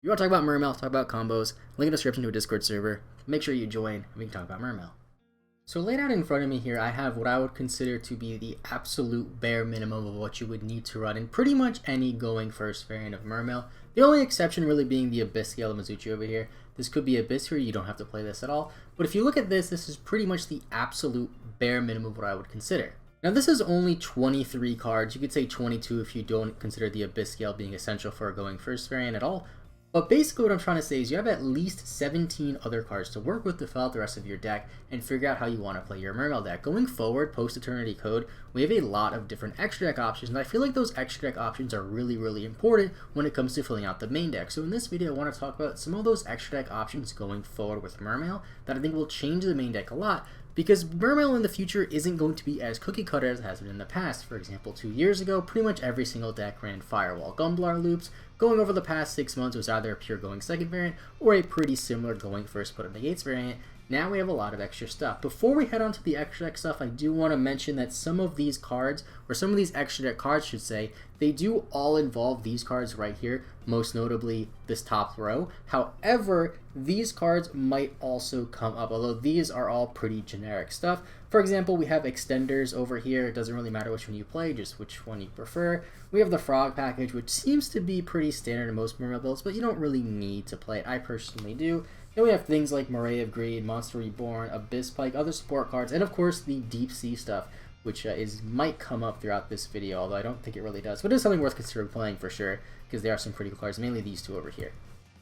You want to talk about Mermail, talk about combos, link in the description to a Discord server. Make sure you join and we can talk about Mermail. So laid out in front of me here, I have what I would consider to be the absolute bare minimum of what you would need to run in pretty much any going first variant of Mermail. The only exception really being the Abyss Scale of Mizuchi over here. This could be Abyss here, you don't have to play this at all. But if you look at this is pretty much the absolute bare minimum of what I would consider. Now this is only 23 cards, you could say 22 if you don't consider the Abyss Scale being essential for a going first variant at all. But basically what I'm trying to say is you have at least 17 other cards to work with to fill out the rest of your deck and figure out how you want to play your Mermail deck. Going forward, post-Eternity Code, we have a lot of different extra deck options, and I feel like those extra deck options are really important when it comes to filling out the main deck. So in this video, I want to talk about some of those extra deck options going forward with Mermail that I think will change the main deck a lot, because Mermail in the future isn't going to be as cookie cutter as it has been in the past. For example, 2 years ago, pretty much every single deck ran Firewall Gumblar loops. Going over the past 6 months was either a pure going second variant or a pretty similar going first put up negates variant. Now we have a lot of extra stuff. Before we head on to the extra deck stuff, I do want to mention that some of these cards, or some of these extra deck cards should say, they do all involve these cards right here, most notably this top row. However, these cards might also come up, although these are all pretty generic stuff. For example, we have extenders over here. It doesn't really matter which one you play, just which one you prefer. We have the Frog package, which seems to be pretty standard in most Mermail builds, but you don't really need to play it. I personally do. Then we have things like Moray of Greed, Monster Reborn, Abyss Pike, other support cards, and of course the Deep Sea stuff, which might come up throughout this video, although I don't think it really does. But it is something worth considering playing for sure, because there are some pretty cool cards, mainly these two over here.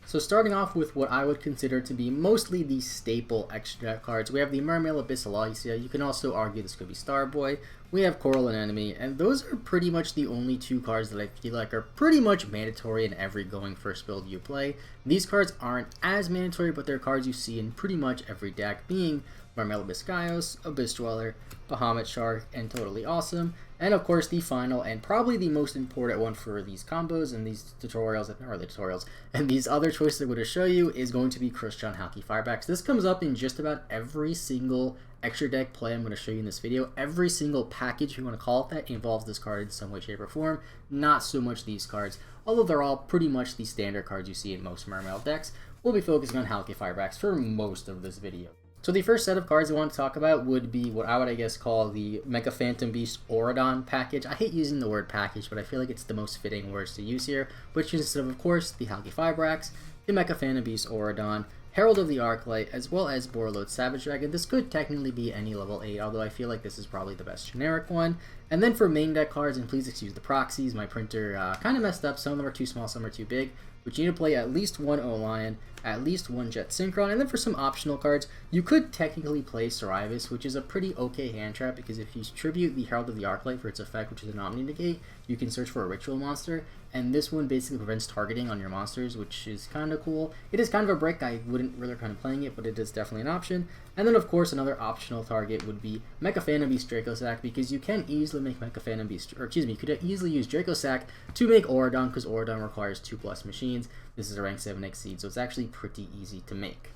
So starting off with what I would consider to be mostly the staple extra deck cards, we have the Mermail Abyssal Lycia. You can also argue this could be Starboy. We have Coral Anemone, and those are pretty much the only two cards that I feel like are pretty much mandatory in every going first build you play. These cards aren't as mandatory, but they're cards you see in pretty much every deck, being Mermail Abyss Gaios, Abyss Dweller, Bahamut Shark, and Totally Awesome. And of course the final and probably the most important one for these combos and these tutorials, and these other choices I'm going to show you is going to be Christian Halki Firebacks. This comes up in just about every single extra deck play I'm going to show you in this video. Every single package, if you want to call it that, involves this card in some way, shape, or form. Not so much these cards, although they're all pretty much the standard cards you see in most Mermail decks. We'll be focusing on Halki Firebacks for most of this video. So the first set of cards I want to talk about would be what I would, call the Mega Phantom Beast Auradon package. I hate using the word package, but I feel like it's the most fitting words to use here, which consists of course, the Halki Firebacks, the Mega Phantom Beast Auradon, Herald of the Arclight, as well as Borreload Savage Dragon. This could technically be any level 8, although I feel like this is probably the best generic one. And then for main deck cards, and please excuse the proxies, my printer kind of messed up. Some of them are too small, some are too big. But you need to play at least one O-Lion, at least one Jet Synchron, and then for some optional cards, you could technically play Cerivus, which is a pretty okay hand trap, because if you tribute the Herald of the Arclight for its effect, which is an Omni Negate, you can search for a Ritual monster, and this one basically prevents targeting on your monsters, which is kind of cool. It is kind of a brick, I wouldn't really recommend playing it, but it is definitely an option. And then of course another optional target would be Mecha Phantom Beast Dracosack, because you can easily make Mecha Phantom Beast, you could easily use Dracosack to make Auradon, because Auradon requires 2+ machines. This is a rank 7 Exceed, so it's actually pretty easy to make.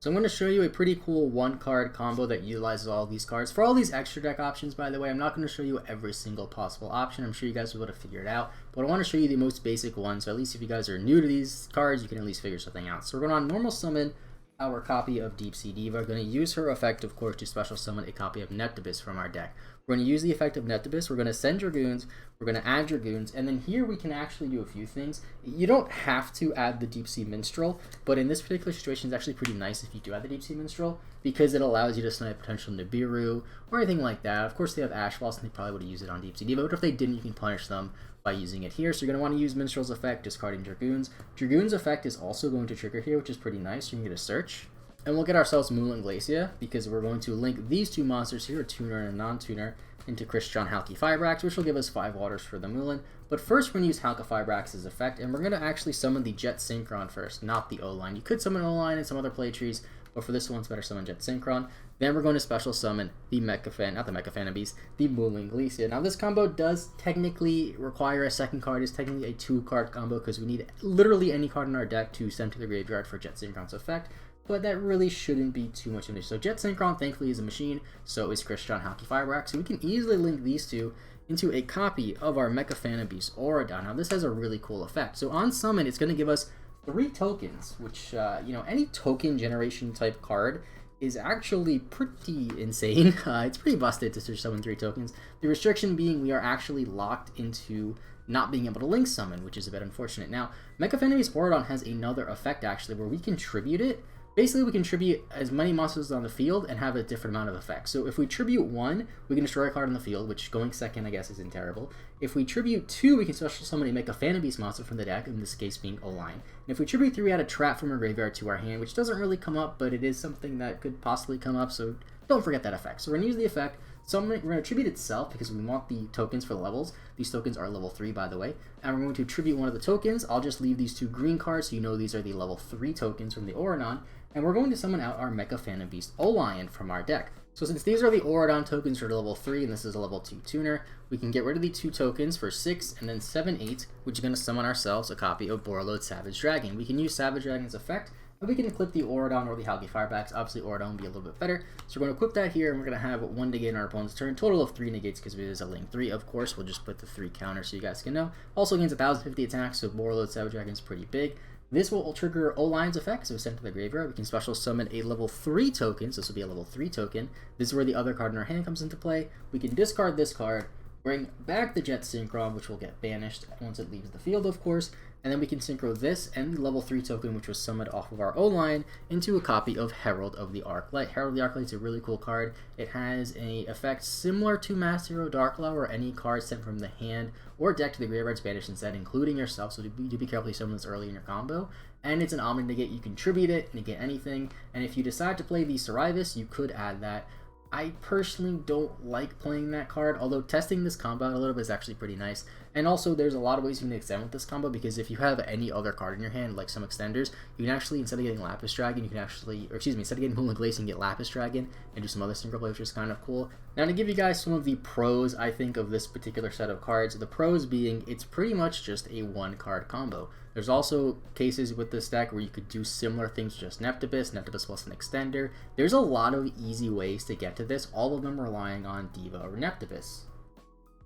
So I'm going to show you a pretty cool one card combo that utilizes all of these cards. For all these extra deck options, by the way, I'm not going to show you every single possible option. I'm sure you guys will be able to figure it out, but I want to show you the most basic one, so at least if you guys are new to these cards, you can at least figure something out. So we're going to normal summon our copy of Deep Sea Diva. We're going to use her effect, of course, to special summon a copy of Neptibus from our deck. We're going to use the effect of Neptibus, we're going to send Dragoons, we're going to add Dragoons, and then here we can actually do a few things. You don't have to add the Deep Sea Minstrel, but in this particular situation it's actually pretty nice if you do add the Deep Sea Minstrel, because it allows you to snipe potential Nibiru or anything like that. Of course they have Ashwalls, and they probably would have used it on Deep Sea Diva, but if they didn't, you can punish them by using it here. So you're going to want to use Minstrel's effect, discarding Dragoons. Dragoon's effect is also going to trigger here, which is pretty nice. You can get a search. And we'll get ourselves Moonland Glacia, because we're going to link these two monsters here, a tuner and a non-tuner, into Christian Halki Firebacks, which will give us 5 waters for the Moonland. But first we're going to use Halki Firebacks' effect, and we're going to actually summon the Jet Synchron first, not the O-Line. You could summon O-Line in some other play trees, but for this one it's better summon Jet Synchron. Then we're going to special summon the Phantom Beast, the Moonland Glacia. Now this combo does technically require a second card. It's technically a 2-card combo, because we need literally any card in our deck to send to the graveyard for Jet Synchron's effect. But that really shouldn't be too much of an issue. So Jet Synchron thankfully is a machine, so is Christian Halki Firebacks, so we can easily link these two into a copy of our Mecha Phantom Beast Auradon. Now this has a really cool effect. So on summon, it's going to give us 3 tokens, which, any token generation type card is actually pretty insane. It's pretty busted to search summon 3 tokens. The restriction being we are actually locked into not being able to link summon, which is a bit unfortunate. Now, Mecha Fanabe's Auradon has another effect actually where we can tribute it. Basically, we can tribute as many monsters on the field and have a different amount of effects. So if we tribute 1, we can destroy a card on the field, which going second, I guess, isn't terrible. If we tribute 2, we can special summon a Mecha Fanabe's monster from the deck, in this case being O-Line. And if we tribute 3, we add a trap from our graveyard to our hand, which doesn't really come up, but it is something that could possibly come up, so don't forget that effect. So we're going to use the effect. We're going to tribute itself because we want the tokens for the levels. These tokens are level 3, by the way. And we're going to tribute one of the tokens. I'll just leave these 2 green cards so you know these are the level 3 tokens from the Auradon. And we're going to summon out our Mecha Fanabe's O-Lion from our deck. So since these are the Auradon tokens for level 3 and this is a level 2 tuner, we can get rid of the 2 tokens for 6 and then 7, 8, which is going to summon ourselves a copy of Borreload Savage Dragon. We can use Savage Dragon's effect, and we can equip the Auradon or the Halgi Firebacks. Obviously, Auradon will be a little bit better. So we're going to equip that here, and we're going to have 1 negate on our opponent's turn. Total of 3 negates because it is a link 3, of course. We'll just put the 3 counter so you guys can know. Also gains 1050 attacks, so Borreload Savage Dragon is pretty big. This will trigger O-Lion's effect, so sent to the graveyard. We can special summon a level 3 token, so this will be a level 3 token. This is where the other card in our hand comes into play. We can discard this card, bring back the Jet Synchron, which will get banished once it leaves the field, of course, and then we can synchro this and the level 3 token, which was summoned off of our O-Line, into a copy of Herald of the Arclight. Herald of the Arclight is a really cool card. It has an effect similar to Master Hero Darklaw, where any card sent from the hand or deck to the graveyard is banished instead, including yourself, so do be careful you summon this early in your combo. And it's an Omni Negate. You can tribute it, negate anything, and if you decide to play the Saravis, you could add that. I personally don't like playing that card, although testing this combo out a little bit is actually pretty nice. And also, there's a lot of ways you can extend with this combo, because if you have any other card in your hand, like some extenders, you can actually, instead of getting Lapis Dragon, you can actually, instead of getting Moonlit Glaze, you can get Lapis Dragon and do some other synchro play, which is kind of cool. Now, to give you guys some of the pros, I think, of this particular set of cards, the pros being, it's pretty much just a 1-card combo. There's also cases with this deck where you could do similar things, just Neptibus plus an extender. There's a lot of easy ways to get to this, all of them relying on Diva or Neptibus.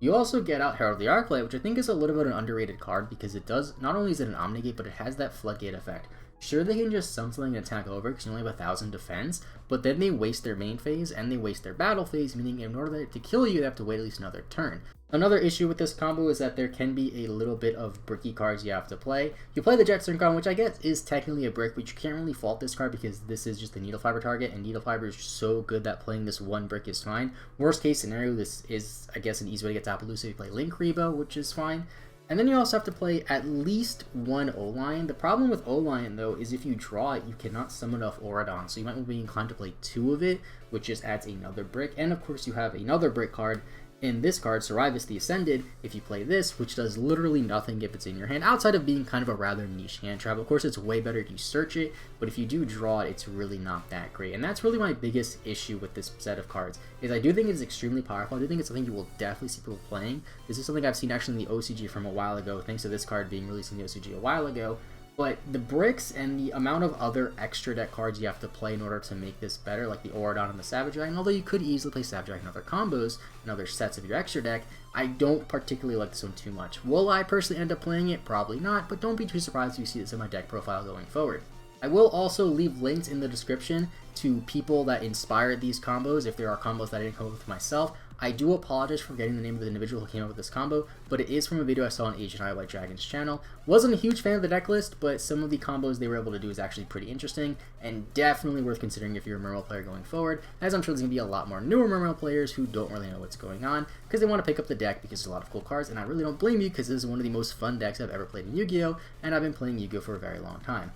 You also get out Herald of the Arclight, which I think is a little bit of an underrated card because it does, not only is it an Omnigate, but it has that Floodgate effect. Sure, they can just summon something and attack over because you only have 1000 defense, but then they waste their main phase and they waste their battle phase, meaning in order to kill you, they have to wait at least another turn. Another issue with this combo is that there can be a little bit of bricky cards you have to play. You play the Jet Synchron, which I guess is technically a brick, but you can't really fault this card because this is just a Needle Fiber target, and Needle Fiber is so good that playing this 1 brick is fine. Worst case scenario, this is, I guess, an easy way to get to Appaloosa if you play Link Rebo, which is fine. And then you also have to play at least 1 O-Lion. The problem with O-Lion, though, is if you draw it, you cannot summon off Auradon, so you might be inclined to play 2 of it, which just adds another brick. And of course, you have another brick card in this card, Saravis the Ascended, if you play this, which does literally nothing if it's in your hand, outside of being kind of a rather niche hand trap. Of course, it's way better if you search it, but if you do draw it, it's really not that great. And that's really my biggest issue with this set of cards, is I do think it's extremely powerful. I do think it's something you will definitely see people playing. This is something I've seen actually in the OCG from a while ago, thanks to this card being released in the OCG a while ago. But the bricks and the amount of other extra deck cards you have to play in order to make this better, like the Auradon and the Savage Dragon, although you could easily play Savage Dragon in other combos and other sets of your extra deck, I don't particularly like this one too much. Will I personally end up playing it? Probably not, but don't be too surprised if you see this in my deck profile going forward. I will also leave links in the description to people that inspired these combos, if there are combos that I didn't come up with myself. I do apologize for forgetting the name of the individual who came up with this combo, but it is from a video I saw on Agent Eye White Dragon's channel. Wasn't a huge fan of the deck list, but some of the combos they were able to do is actually pretty interesting, and definitely worth considering if you're a Mermail player going forward, as I'm sure there's going to be a lot more newer Mermail players who don't really know what's going on, because they want to pick up the deck because there's a lot of cool cards, and I really don't blame you because this is one of the most fun decks I've ever played in Yu-Gi-Oh!, and I've been playing Yu-Gi-Oh! For a very long time.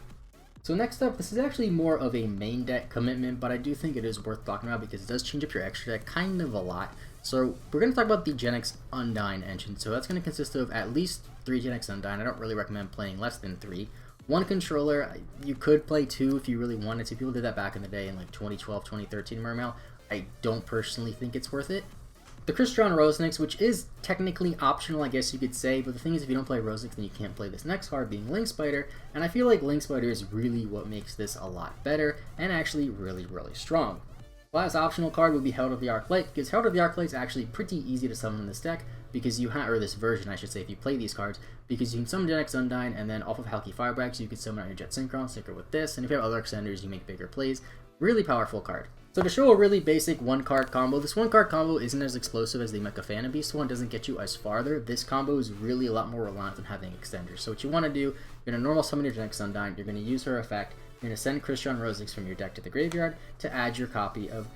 So next up, this is actually more of a main deck commitment, but I do think it is worth talking about because it does change up your extra deck kind of a lot. So we're going to talk about the GenX Undine engine. So that's going to consist of at least 3 GenX Undine. I don't really recommend playing less than 3. 1 controller, you could play 2 if you really wanted to. People did that back in the day in like 2012, 2013 Mermail. I don't personally think it's worth it. The Crystron Rosenix, which is technically optional, I guess you could say, but the thing is if you don't play Rosenix, then you can't play this next card, being Link Spider, and I feel like Link Spider is really what makes this a lot better, and actually really, really strong. Last optional card would be Herald of the Arclight, because Herald of the Arclight is actually pretty easy to summon in this deck. because you have, or this version I should say, if you play these cards, because you can summon GenX Undine, and then off of Halki Firebrax you can summon out your Jet Synchron, synchro with this, and if you have other extenders you make bigger plays. Really powerful card. So to show a really basic one card combo, this one card combo isn't as explosive as the Mecha Phantom Beast one, doesn't get you as farther. This combo is really a lot more reliant on having extenders. So what you want to do, you're going to normal summon your GenX Undine, you're going to use her effect, you're going to send Christian Rosix from your deck to the graveyard to add your copy of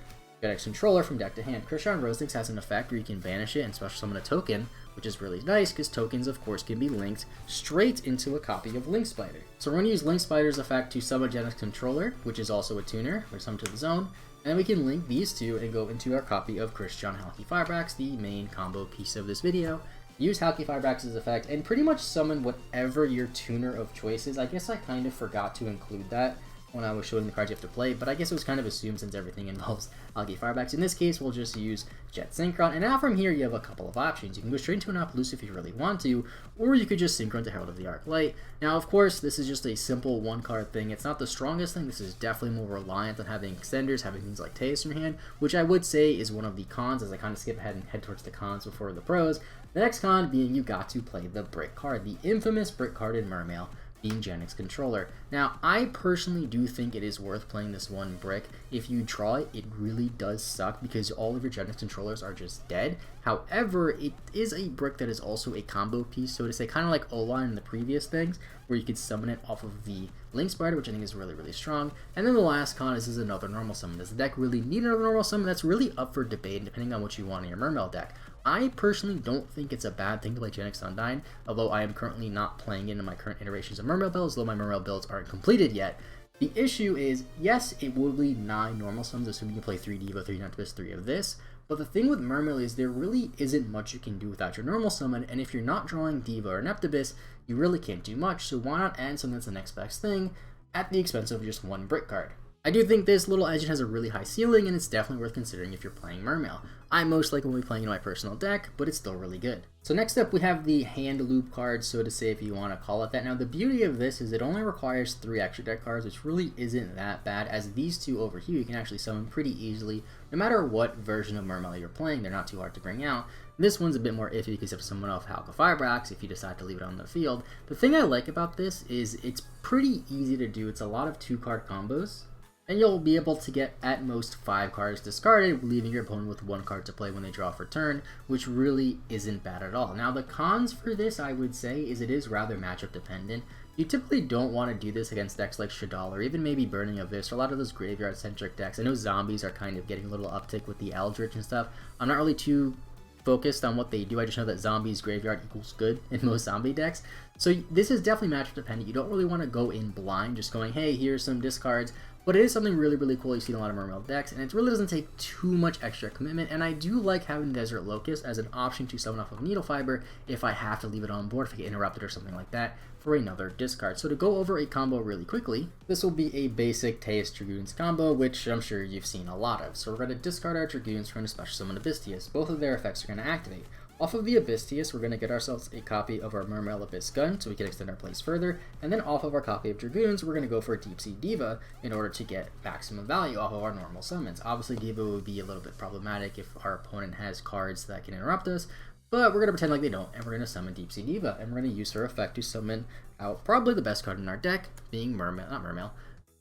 GenX Controller from deck to hand. Christian Rosix has an effect where you can banish it and special summon a token, which is really nice because tokens of course can be linked straight into a copy of Link Spider. So we're going to use Link Spider's effect to summon GenX Controller, which is also a tuner, or summon to the zone, and then we can link these two and go into our copy of Christian Halki Firebrax, the main combo piece of this video. Use Halki Firebrax's effect and pretty much summon whatever your tuner of choice is. I guess I kind of forgot to include that when I was showing the cards you have to play, but I guess it was kind of assumed since everything involves Halki Firebrax. In this case, we'll just use Jet Synchron, and now from here you have a couple of options. You can go straight into an Appaloosa if you really want to, or you could just Synchron to Herald of the Arc Light. Now, of course, this is just a simple one-card thing. It's not the strongest thing. This is definitely more reliant on having extenders, having things like Teus in your hand, which I would say is one of the cons, as I kind of skip ahead and head towards the cons before the pros. The next con being you got to play the brick card, the infamous brick card in Mermail, being GenX Controller. Now, I personally do think it is worth playing this one brick. If you draw it, it really does suck because all of your GenX Controllers are just dead. However, it is a brick that is also a combo piece, so to say, kind of like O-Line in the previous things, where you could summon it off of the Link Spider, which I think is really, really strong. And then the last con is another normal summon. Does the deck really need another normal summon? That's really up for debate, depending on what you want in your Mermail deck. I personally don't think it's a bad thing to play GenX Undine, although I am currently not playing it in my current iterations of Mermail builds, though my Mermail builds aren't completed yet. The issue is, yes, it will be 9 normal summons, assuming you play 3 Diva, 3 Noctibus, 3 of this, but the thing with Mermail is there really isn't much you can do without your normal summon, and if you're not drawing Diva or Noctibus, you really can't do much, so why not add something that's the next best thing at the expense of just one brick card? I do think this little engine has a really high ceiling, and it's definitely worth considering if you're playing Mermail. I most likely will be playing in my personal deck, but it's still really good. So next up we have the hand loop card, so to say, if you want to call it that. Now the beauty of this is it only requires 3 extra deck cards, which really isn't that bad, as these two over here you can actually summon pretty easily. No matter what version of Mermail you're playing, they're not too hard to bring out. This one's a bit more iffy because you have to summon off Halki Firebrax if you decide to leave it on the field. The thing I like about this is it's pretty easy to do. It's a lot of 2-card combos, and you'll be able to get at most 5 cards discarded, leaving your opponent with 1 card to play when they draw for turn, which really isn't bad at all. Now the cons for this, I would say, is it is rather matchup dependent. You typically don't want to do this against decks like Shadal or even maybe Burning Abyss or a lot of those graveyard centric decks. I know zombies are kind of getting a little uptick with the Eldritch and stuff. I'm not really too focused on what they do. I just know that zombies graveyard equals good in most zombie decks. So this is definitely matchup dependent. You don't really want to go in blind, just going, hey, here's some discards. But it is something really, really cool you see in a lot of Mermail decks, and it really doesn't take too much extra commitment, and I do like having Desert Locust as an option to summon off of Needle Fiber if I have to leave it on board, if I get interrupted or something like that, for another discard. So to go over a combo really quickly, this will be a basic Teus Dragoons combo, which I'm sure you've seen a lot of. So we're going to discard our Dragoons, we're going to special summon Abystius. Both of their effects are going to activate. Off of the Abystius, we're going to get ourselves a copy of our Mermail Abyss Gun so we can extend our plays further, and then off of our copy of Dragoons, we're going to go for a Deep Sea Diva in order to get maximum value off of our normal summons. Obviously, Diva would be a little bit problematic if our opponent has cards that can interrupt us, but we're going to pretend like they don't, and we're going to summon Deep Sea Diva, and we're going to use her effect to summon out probably the best card in our deck, being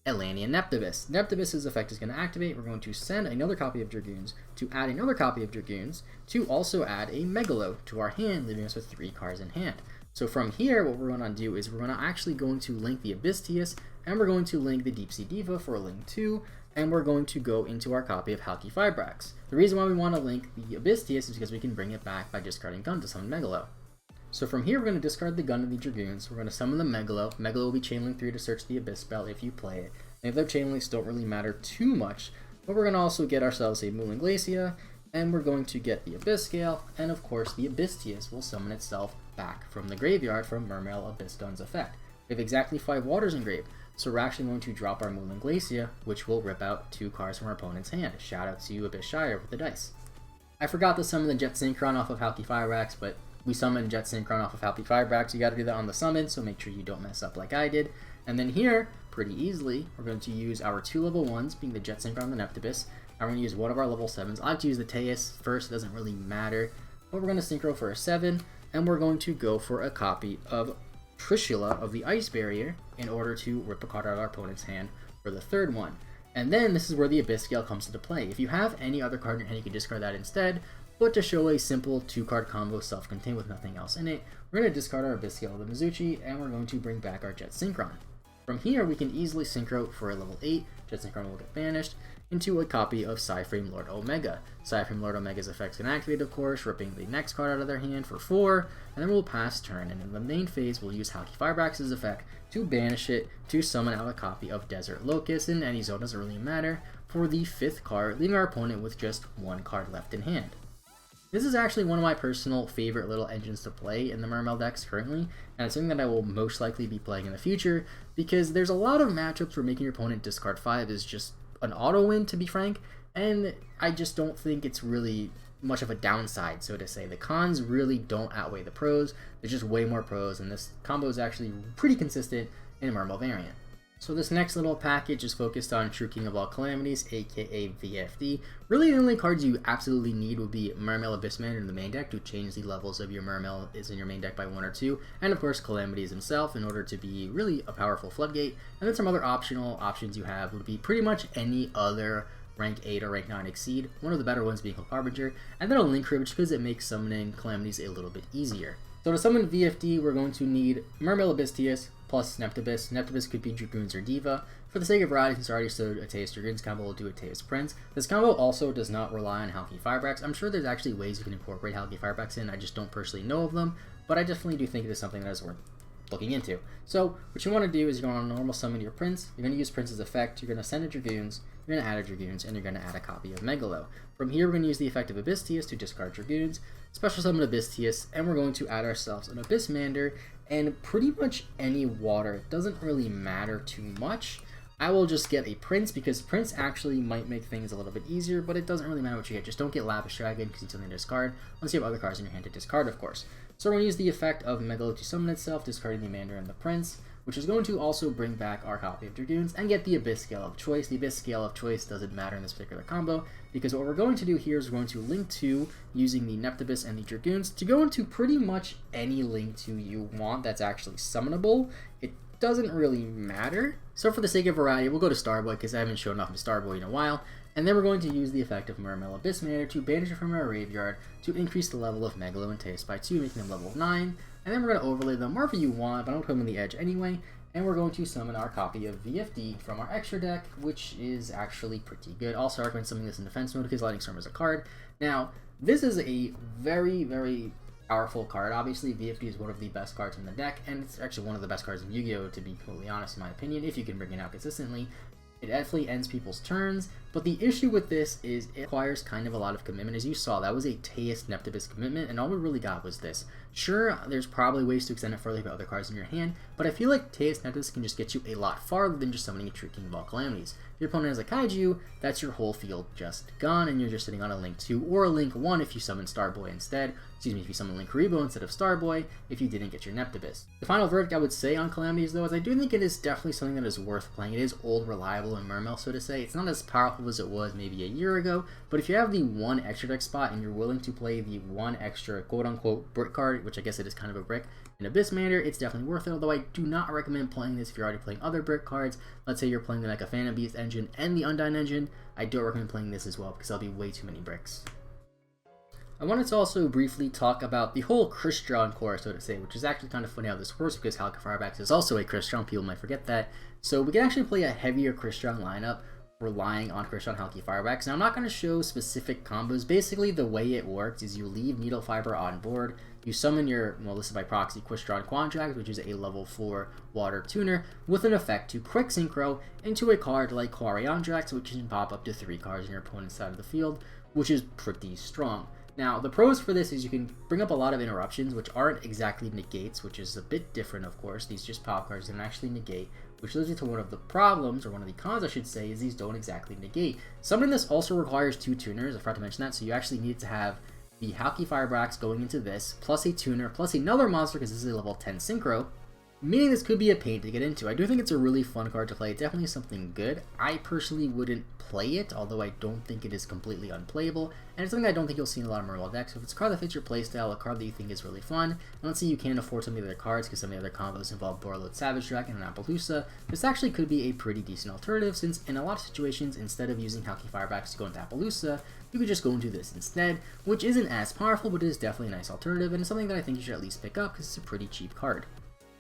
Atlantean Noctibus. Noctibus's effect is going to activate. We're going to send another copy of Dragoons to add another copy of Dragoons to also add a Megalo to our hand, leaving us with 3 cards in hand. So from here, what we're going to do is we're going to link the Abystius, and we're going to link the Deep Sea Diva for a link 2, and we're going to go into our copy of Halki Firebrax. The reason why we want to link the Abystius is because we can bring it back by discarding Gun to summon Megalo. So from here, we're going to discard the Gun of the Dragoons, we're going to summon the Megalo. Megalo will be chainlink 3 to search the Abyss spell if you play it. And if their chainlinks don't really matter too much, but we're going to also get ourselves a Mooling Glacia, and we're going to get the Abyss Scale, and of course the Abystius will summon itself back from the graveyard from Mermail Abyss Gun's effect. We have exactly 5 waters engraved, so we're actually going to drop our Mooling Glacia, which will rip out 2 cards from our opponent's hand. Shout out to Abyss Shire with the dice. I forgot to summon the Jet Synchron off of Halki Firebrax, but we summoned Jet Synchron off of Halki Firebrax. You got to do that on the summon, so make sure you don't mess up like I did. And then here, pretty easily, we're going to use our 2 level 1s, being the Jet Synchron and the Noctibus. I'm going to use one of our level 7s. I like to use the Teus first, it doesn't really matter. but we're going to synchro for a 7, and we're going to go for a copy of Trishula of the Ice Barrier in order to rip a card out of our opponent's hand for the third one. And then this is where the Abyss Scale comes into play. If you have any other card in your hand, you can discard that instead, but to show a simple 2-card combo self-contained with nothing else in it, we're going to discard our Abyss Scale of the Mizuchi, and we're going to bring back our Jet Synchron. From here, we can easily synchro for a level 8, Jet Synchron will get banished, into a copy of Psyframe Lord Omega. Psyframe Lord Omega's effects can activate, of course, ripping the next card out of their hand for 4, and then we'll pass turn, and in the main phase, we'll use Halki Firebrax's effect to banish it to summon out a copy of Desert Locust, in any zone doesn't really matter, for the 5th card, leaving our opponent with just 1 card left in hand. This is actually one of my personal favorite little engines to play in the Mermail decks currently, and it's something that I will most likely be playing in the future, because there's a lot of matchups where making your opponent discard 5 is just an auto win, to be frank, and I just don't think it's really much of a downside, so to say. The cons really don't outweigh the pros, there's just way more pros, and this combo is actually pretty consistent in a Mermail variant. So this next little package is focused on True King of All Calamities, aka VFD. Really the only cards you absolutely need would be Mermail Abyssman in the main deck to change the levels of your Mermail is in your main deck by 1 or 2, and of course Calamities himself in order to be really a powerful floodgate. And then some other optional options you have would be pretty much any other rank 8 or rank 9 exceed, one of the better ones being Hook Harbinger, and then a Link Cribbage because it makes summoning Calamities a little bit easier. So to summon VFD, we're going to need Mermail Abystius plus Neptibus. Neptibus could be Dragoons or Diva. For the sake of variety, since I already showed Ateus Dragoons combo, we'll do Ateus Prince. This combo also does not rely on Halki Firebrax. I'm sure there's actually ways you can incorporate Halki Firebrax in, I just don't personally know of them, but I definitely do think it is something that is worth looking into. So what you want to do is you're going to normal summon your Prince, you're going to use Prince's effect, you're going to send a Dragoons, you're going to add a Dragoons, and you're going to add a copy of Megalo. From here, we're going to use the effect of Abystius to discard Dragoons, special summon Abystius, and we're going to add ourselves an Abyssmander, and pretty much any water. It doesn't really matter too much. I will just get a Prince, because Prince actually might make things a little bit easier, but it doesn't really matter what you get. Just don't get Lavish Dragon, because it's only to discard, unless you have other cards in your hand to discard, of course. So we're going to use the effect of Megalo to summon itself, discarding the Mander and the Prince, which is going to also bring back our copy of Dragoons, and get the Abyss Scale of choice. The Abyss Scale of choice doesn't matter in this particular combo, because what we're going to do here is we're going to link 2 using the Neptibus and the Dragoons to go into pretty much any link 2 you want that's actually summonable. It doesn't really matter. So for the sake of variety, we'll go to Starboy, because I haven't shown off my Starboy in a while, and then we're going to use the effect of Mermail Abyssmander to banish it from our graveyard to increase the level of Megalo and Taste by 2, making them level 9, and then we're going to overlay them wherever you want, but I don't put them on the edge anyway, and we're going to summon our copy of VFD from our extra deck, which is actually pretty good. Also, I recommend summoning this in defense mode because Lightning Storm is a card. Now, this is a very, very powerful card. Obviously, VFD is one of the best cards in the deck, and it's actually one of the best cards in Yu-Gi-Oh! To be completely honest, in my opinion, if you can bring it out consistently. It definitely ends people's turns, but the issue with this is it requires kind of a lot of commitment. As you saw, that was a Teus Neptibus commitment, and all we really got was this. Sure, there's probably ways to extend it further with other cards in your hand, but I feel like Teus Neptibus can just get you a lot farther than just summoning a True King of All Calamities. If your opponent has a Kaiju, that's your whole field just gone, and you're just sitting on a Link 2 or a Link 1 if you summon Starboy instead. Excuse me, if you summon Link Karibo instead of Starboy, if you didn't get your Neptibus. The final verdict I would say on Calamities, though, is I do think it is definitely something that is worth playing. It is old, reliable, and Mermail, so to say. It's not as powerful as it was maybe a year ago, but if you have the 1 extra deck spot and you're willing to play the 1 extra quote-unquote brick card, which I guess it is kind of a brick, in Abyssmander, it's definitely worth it, although I do not recommend playing this if you're already playing other brick cards. Let's say you're playing the Mecha Phantom Beast engine and the Undine engine. I don't recommend playing this as well, because that'll be way too many bricks. I wanted to also briefly talk about the whole Crystron core, so to say, which is actually kind of funny how this works, because Halki Firebrax is also a Crystron, people might forget that. So we can actually play a heavier Crystron lineup, relying on Crystron Halki Firebrax. Now, I'm not going to show specific combos. Basically, the way it works is you leave Needle Fiber on board, you summon your, well, this is by proxy, Crystron Quantrax, which is a level 4 water tuner, with an effect to quick synchro into a card like Quariandrax, which can pop up to 3 cards on your opponent's side of the field, which is pretty strong. Now, the pros for this is you can bring up a lot of interruptions, which aren't exactly negates, which is a bit different, of course. These just pop cards don't actually negate, which leads into one of the problems, or one of the cons, I should say, is these don't exactly negate. Summoning this also requires 2 tuners, I forgot to mention that, so you actually need to have the Halki Firebrax going into this, plus a tuner, plus another monster, because this is a level 10 synchro, meaning this could be a pain to get into. I do think it's a really fun card to play. It's definitely something good. I personally wouldn't play it, although I don't think it is completely unplayable, and it's something I don't think you'll see in a lot of Mermail decks. So if it's a card that fits your playstyle, a card that you think is really fun, and let's say you can't afford some of the other cards because some of the other combos involve Borreload Savage Dragon and Appaloosa, this actually could be a pretty decent alternative, since in a lot of situations, instead of using Halki Firebacks to go into Appaloosa, you could just go into this instead, which isn't as powerful, but it is definitely a nice alternative, and it's something that I think you should at least pick up because it's a pretty cheap card.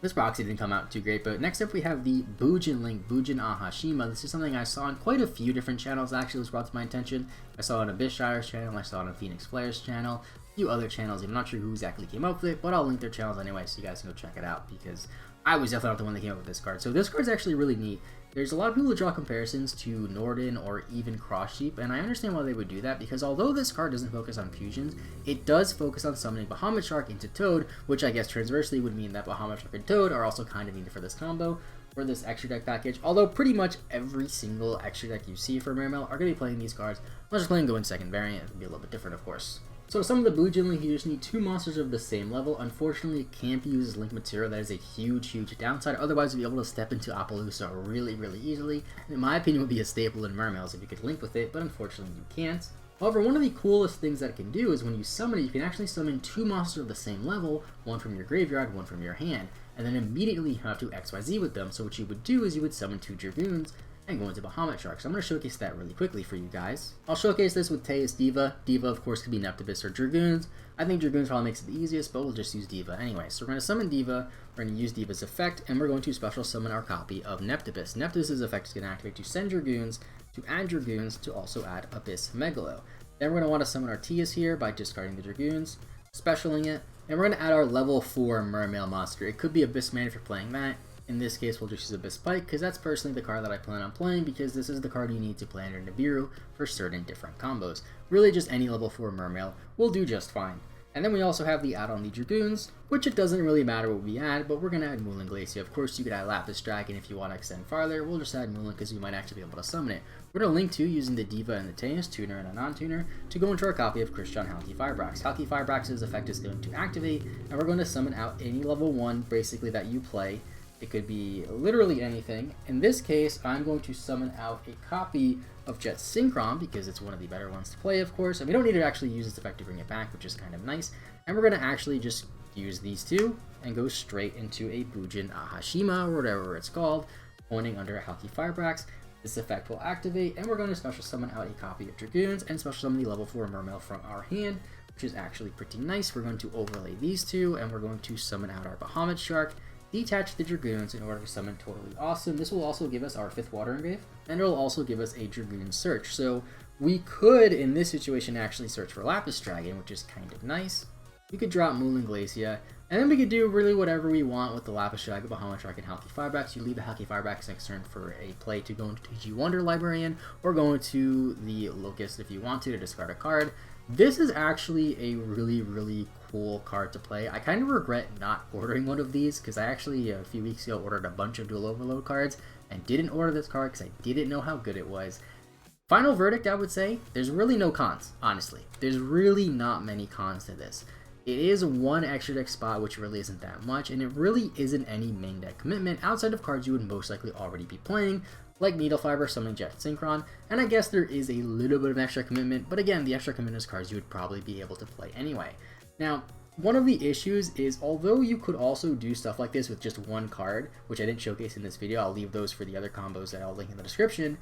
This proxy didn't come out too great, but next up we have the Bujin Link, Bujin Ahashima. This is something I saw on quite a few different channels. Actually, it was brought to my attention. I saw it on Abyshire's channel, I saw it on Phoenix Flare's channel, a few other channels. I'm not sure who exactly came up with it, but I'll link their channels anyway so you guys can go check it out, because I was definitely not the one that came up with this card. So this card's actually really neat. There's a lot of people who draw comparisons to Norden or even Cross Sheep, and I understand why they would do that, because although this card doesn't focus on fusions, it does focus on summoning Bahamut Shark into Toad, which I guess transversely would mean that Bahamut Shark and Toad are also kind of needed for this combo, for this extra deck package, although pretty much every single extra deck you see for Mermail are going to be playing these cards, unless you're playing Going Second variant. It would be a little bit different, of course. So to summon the Bujin Link, you just need 2 monsters of the same level. Unfortunately, it can't be used as Link material. That is a huge downside. Otherwise, you'll be able to step into Appaloosa really easily. And in my opinion, would be a staple in Mermails if you could link with it, but unfortunately you can't. However, one of the coolest things that it can do is when you summon it, you can actually summon 2 monsters of the same level, one from your graveyard, one from your hand, and then immediately have to XYZ with them. So what you would do is you would summon 2 Dragoons and go into Bahamut Shark. So I'm going to showcase that really quickly for you guys. I'll showcase this with Teus Diva. Diva, of course, could be Neptibus or Dragoons. I think Dragoons probably makes it the easiest, but we'll just use Diva anyway. So we're going to summon Diva, we're going to use Diva's effect, and we're going to special summon our copy of Neptibus. Neptibus' effect is going to activate to send Dragoons, to add Dragoons, to also add Abyss Megalo. Then we're going to want to summon our Teus here by discarding the Dragoons, specialing it, and we're going to add our level 4 Mermail monster. It could be Abyss Man if you're playing that. In this case, we'll just use Abyss Pike, because that's personally the card that I plan on playing, because this is the card you need to play under Nibiru for certain different combos. Really, just any level 4 Mermail will do just fine. And then we also have the add-on the Dragoons, which it doesn't really matter what we add, but we're going to add Moulin Glacier. Of course, you could add Lapis Dragon if you want to extend farther. We'll just add Moulin because we might actually be able to summon it. We're going to link to using the Diva and the Teus, tuner and a non-tuner, to go into our copy of Christian Halki Firebrax. Halki Firebrax's effect is going to activate, and we're going to summon out any level 1, basically, that you play. It could be literally anything. In this case, I'm going to summon out a copy of Jet Synchron because it's one of the better ones to play, of course. And we don't need to actually use this effect to bring it back, which is kind of nice. And we're going to actually just use these 2 and go straight into a Bujin Ahashima, or whatever it's called, pointing under a Halki Firebrax. This effect will activate, and we're going to special summon out a copy of Dragoons and special summon the level 4 Mermail from our hand, which is actually pretty nice. We're going to overlay these 2, and we're going to summon out our Bahamut Shark, detach the Dragoons in order to summon Totally Awesome. This will also give us our 5th Water Engrave, and it'll also give us a Dragoon search. So we could, in this situation, actually search for Lapis Dragon, which is kind of nice. We could drop Moulin Glacier, and then we could do really whatever we want with the Lapis Dragon, Bahamut Shark, and Halki Firebrax. You leave the Halki Firebrax next turn for a play to go into TG Wonder Librarian, or go into the Locust if you want to discard a card. This is actually a really cool card to play. I kind of regret not ordering one of these, because I actually, a few weeks ago, ordered a bunch of Dual Overload cards, and didn't order this card because I didn't know how good it was. Final verdict, I would say, there's really no cons, honestly. There's really not many cons to this. It is one extra deck spot, which really isn't that much, and it really isn't any main deck commitment outside of cards you would most likely already be playing, like Needle Fiber, summoning Jet Synchron, and I guess there is a little bit of extra commitment, but again, the extra commitment is cards you would probably be able to play anyway. Now, one of the issues is, although you could also do stuff like this with just one card, which I didn't showcase in this video, I'll leave those for the other combos that I'll link in the description.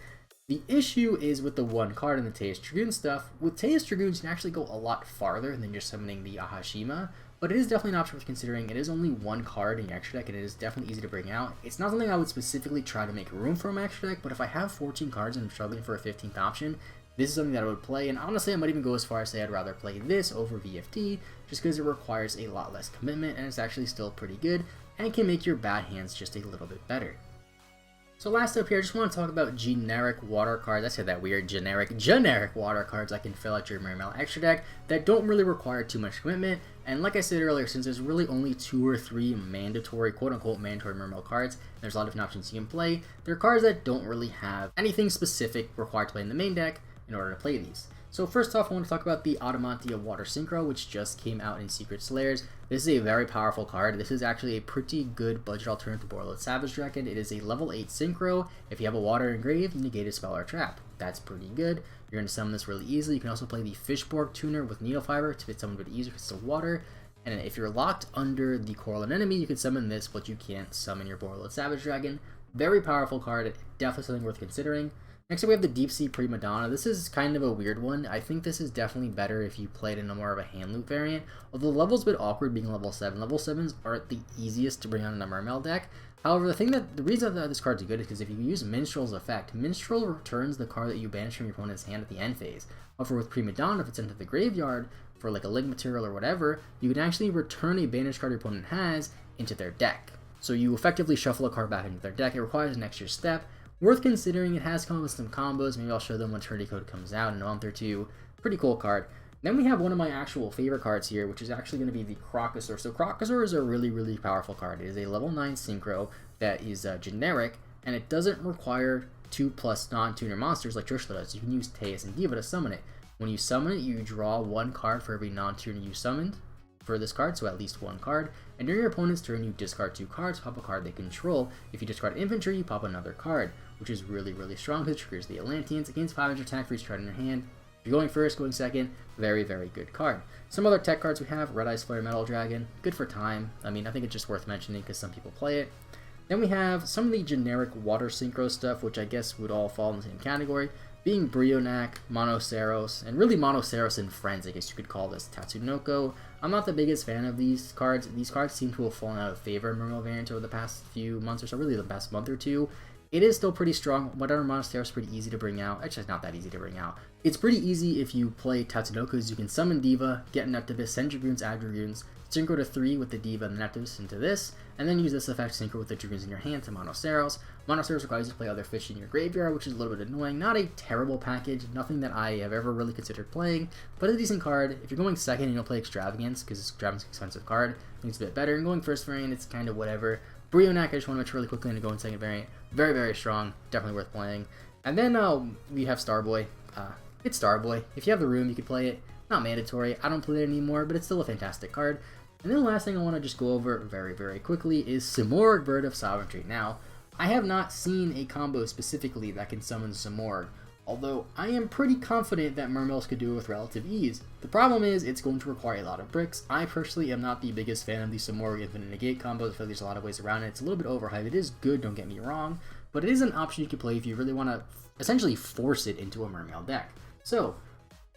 The issue is with the one card and the Teus Dragoon stuff. With Teus Dragoons, you can actually go a lot farther than just summoning the Ahashima, but it is definitely an option worth considering. It is only one card in your extra deck, and it is definitely easy to bring out. It's not something I would specifically try to make room for in my extra deck, but if I have 14 cards and I'm struggling for a 15th option, this is something that I would play, and honestly, I might even go as far as say I'd rather play this over VFT, just because it requires a lot less commitment, and it's actually still pretty good, and can make your bad hands just a little bit better. So last up here, I just want to talk about generic water cards. I said that weird, generic water cards that can fill out your Mermail extra deck that don't really require too much commitment. And like I said earlier, since there's really only 2 or 3 mandatory, quote-unquote mandatory Mermail cards, there's a lot of different options you can play. They're cards that don't really have anything specific required to play in the main deck, in order to play these. So first off, I want to talk about the Adamantia Water Synchro, which just came out in Secret Slayers. This is a very powerful card. This is actually a pretty good budget alternative to Borderlord Savage Dragon. It is a level 8 Synchro. If you have a water engraved, negate a spell or trap. That's pretty good. You're going to summon this really easily. You can also play the Fishborg Tuner with Needle Fiber to fit someone a bit easier because it's water. And if you're locked under the Coral Anemone, you can summon this, but you can't summon your Borderlord Savage Dragon. Very powerful card. Definitely something worth considering. Next up, we have the Deep Sea Prima Donna. This is kind of a weird one. I think this is definitely better if you played in a more of a hand loop variant. Although the level's a bit awkward being level 7. Level 7s aren't the easiest to bring on in a Mermail deck. However, the reason that this card's good is because if you use Minstrel's effect, Minstrel returns the card that you banish from your opponent's hand at the end phase. However, with Prima Donna, if it's sent to the graveyard for like a link material or whatever, you can actually return a banished card your opponent has into their deck. So you effectively shuffle a card back into their deck. It requires an extra step. Worth considering. It has come with some combos. Maybe I'll show them when Eternity Code comes out in a month or two. Pretty cool card. Then we have one of my actual favorite cards here, which is actually going to be the Crocosaur. So Crocosaur is a really, really powerful card. It is a level 9 Synchro that is generic, and it doesn't require 2+ non-tuner monsters like Trishula does. You can use Teus and Diva to summon it. When you summon it, you draw 1 card for every non-tuner you summoned for this card, so at least 1 card. And during your opponent's turn, you discard 2 cards, pop a card they control. If you discard infantry, you pop another card, which is really, really strong because it triggers the Atlanteans. Against 500 attack for each card in your hand. If you're going first, going second, very, very good card. Some other tech cards we have, Red Eyes Flare Metal Dragon, good for time. I mean, I think it's just worth mentioning because some people play it. Then we have some of the generic Water Synchro stuff, which I guess would all fall in the same category, being Brionac, Monoceros, and really Monoceros and Friends, I guess you could call this Tatsunoko. I'm not the biggest fan of these cards. These cards seem to have fallen out of favor in Mermail variant over the past few months or so, really the past month or two. It is still pretty strong. Whatever Monoceros is pretty easy to bring out. Actually, it's not that easy to bring out. It's pretty easy if you play Tatsunoko, because you can summon Diva, get an Activist, send Dragoons, add Dragoons, synchro to 3 with the Diva and the Activist into this, and then use this effect synchro with the Dragoons in your hand to Monoceros. Monoceros requires you to play other fish in your graveyard, which is a little bit annoying. Not a terrible package, nothing that I have ever really considered playing, but a decent card. If you're going second, you don't play Extravagance, because Extravagance is an expensive card. I think it's a bit better. And going first variant, it's kind of whatever. Brionac, I just want to mention really quickly into going second variant. Very, very strong. Definitely worth playing. And then we have Starboy. It's Starboy. If you have the room, you could play it. Not mandatory. I don't play it anymore, but it's still a fantastic card. And then the last thing I want to just go over very, very quickly is Simorgh, Bird of Sovereignty. Now, I have not seen a combo specifically that can summon Simorgh, although I am pretty confident that Mermails could do it with relative ease. The problem is it's going to require a lot of bricks. I personally am not the biggest fan of the Simorgh Infinite Negate combos. I feel like there's a lot of ways around it. It's a little bit overhyped. It is good, don't get me wrong, but it is an option you can play if you really want to essentially force it into a Mermail deck. So,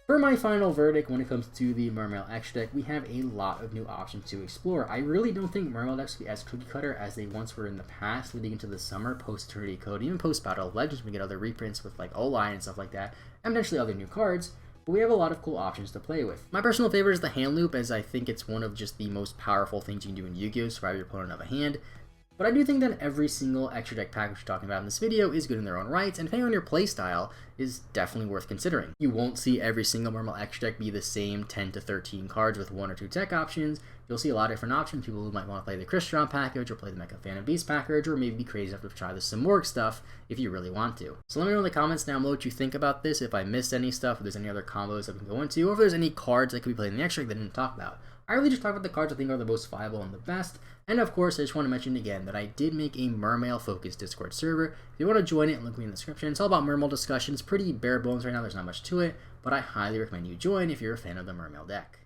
for my final verdict when it comes to the Mermail extra deck, we have a lot of new options to explore. I really don't think Mermail decks will be as cookie cutter as they once were in the past, leading into the summer, post-Eternity Code, even post-Battle of Legends. We get other reprints with like O-Line and stuff like that, and potentially other new cards, but we have a lot of cool options to play with. My personal favorite is the Hand Loop, as I think it's one of just the most powerful things you can do in Yu-Gi-Oh! Survive your opponent of a hand. But I do think that every single extra deck pack we're talking about in this video is good in their own rights, and depending on your playstyle, is definitely worth considering. You won't see every single Mermail extra deck be the same 10 to 13 cards with 1 or 2 tech options. You'll see a lot of different options. People who might want to play the Crystron package, or play the Mecha Phantom Beast package, or maybe be crazy enough to try the Simorgh stuff if you really want to. So let me know in the comments down below what you think about this, if I missed any stuff, if there's any other combos that we can go into, or if there's any cards that could be played in the extra deck that I didn't talk about. I really just talked about the cards I think are the most viable and the best. And of course, I just want to mention again that I did make a Mermail focused Discord server. If you want to join it, link me in the description. It's all about Mermail discussions, pretty bare bones right now, there's not much to it, but I highly recommend you join if you're a fan of the Mermail deck.